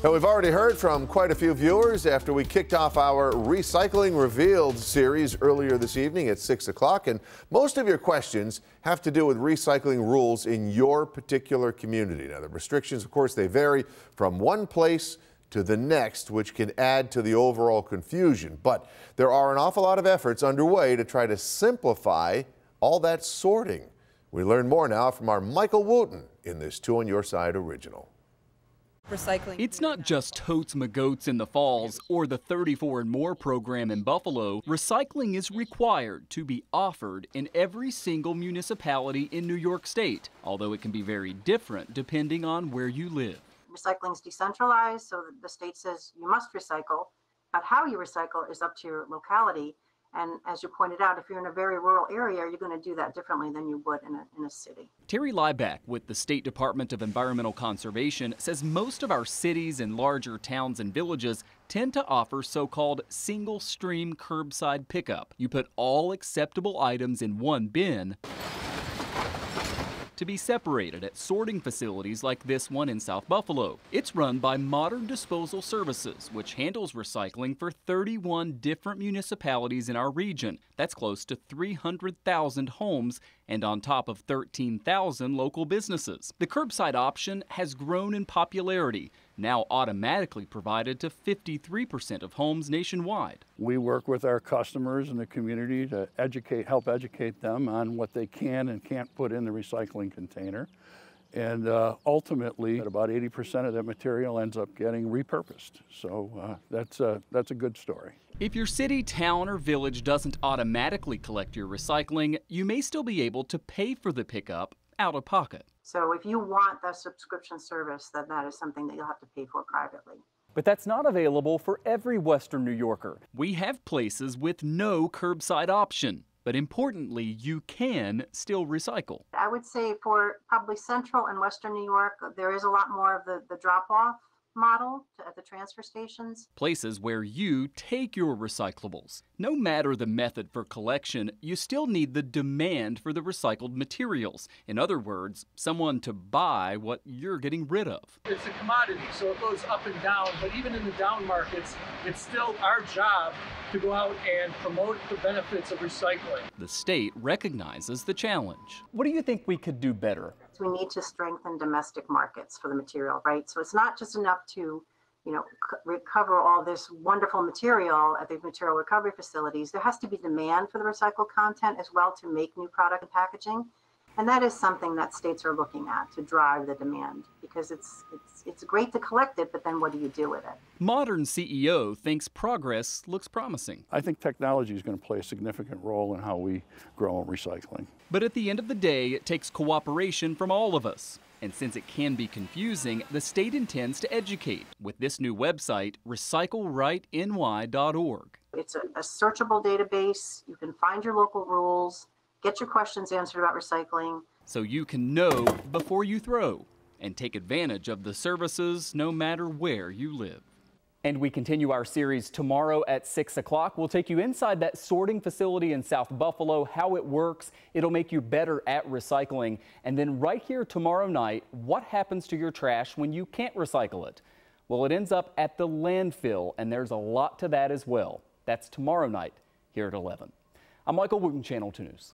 Now, we've already heard from quite a few viewers after we kicked off our Recycling Revealed series earlier this evening at 6 o'clock. And most of your questions have to do with recycling rules in your particular community. Now, the restrictions, of course, they vary from one place to the next, which can add to the overall confusion. But there are an awful lot of efforts underway to try to simplify all that sorting. We learn more now from our Michael Wooten in this Two on Your Side original. Recycling. It's not just totes my goats in the Falls or the 34 and More program in Buffalo. Recycling is required to be offered in every single municipality in New York State, although it can be very different depending on where you live. Recycling is decentralized, so the state says you must recycle, but how you recycle is up to your locality. And as you pointed out, if you're in a very rural area, you're going to do that differently than you would in a city. Terry Liebeck with the State Department of Environmental Conservation says most of our cities and larger towns and villages tend to offer so-called single stream curbside pickup. You put all acceptable items in one bin to be separated at sorting facilities like this one in South Buffalo. It's run by Modern Disposal Services, which handles recycling for 31 different municipalities in our region. That's close to 300,000 homes and on top of 13,000 local businesses. The curbside option has grown in popularity, now automatically provided to 53% of homes nationwide. We work with our customers in the community to help educate them on what they can and can't put in the recycling container. And ultimately, about 80% of that material ends up getting repurposed. So that's a good story. If your city, town, or village doesn't automatically collect your recycling, you may still be able to pay for the pickup out of pocket. So if you want the subscription service, then that is something that you'll have to pay for privately. But that's not available for every Western New Yorker. We have places with no curbside option, but importantly, you can still recycle. I would say for probably Central and Western New York, there is a lot more of the drop-off model at the transfer stations. Places where you take your recyclables. No matter the method for collection, you still need the demand for the recycled materials. In other words, someone to buy what you're getting rid of. It's a commodity, so it goes up and down, but even in the down markets, it's still our job to go out and promote the benefits of recycling. The state recognizes the challenge. What do you think we could do better? We need to strengthen domestic markets for the material, right? So it's not just enough to, recover all this wonderful material at the material recovery facilities. There has to be demand for the recycled content as well to make new product and packaging. And that is something that states are looking at to drive the demand, because it's great to collect it, but then what do you do with it? Modern CEO thinks progress looks promising. I think technology is going to play a significant role in how we grow recycling. But at the end of the day, it takes cooperation from all of us. And since it can be confusing, the state intends to educate with this new website, recyclerightny.org. It's a searchable database. You can find your local rules, get your questions answered about recycling. So you can know before you throw and take advantage of the services no matter where you live. And we continue our series tomorrow at 6 o'clock. We'll take you inside that sorting facility in South Buffalo, how it works. It'll make you better at recycling. And then right here tomorrow night, what happens to your trash when you can't recycle it? Well, it ends up at the landfill, and there's a lot to that as well. That's tomorrow night here at 11. I'm Michael Wooten, Channel 2 News.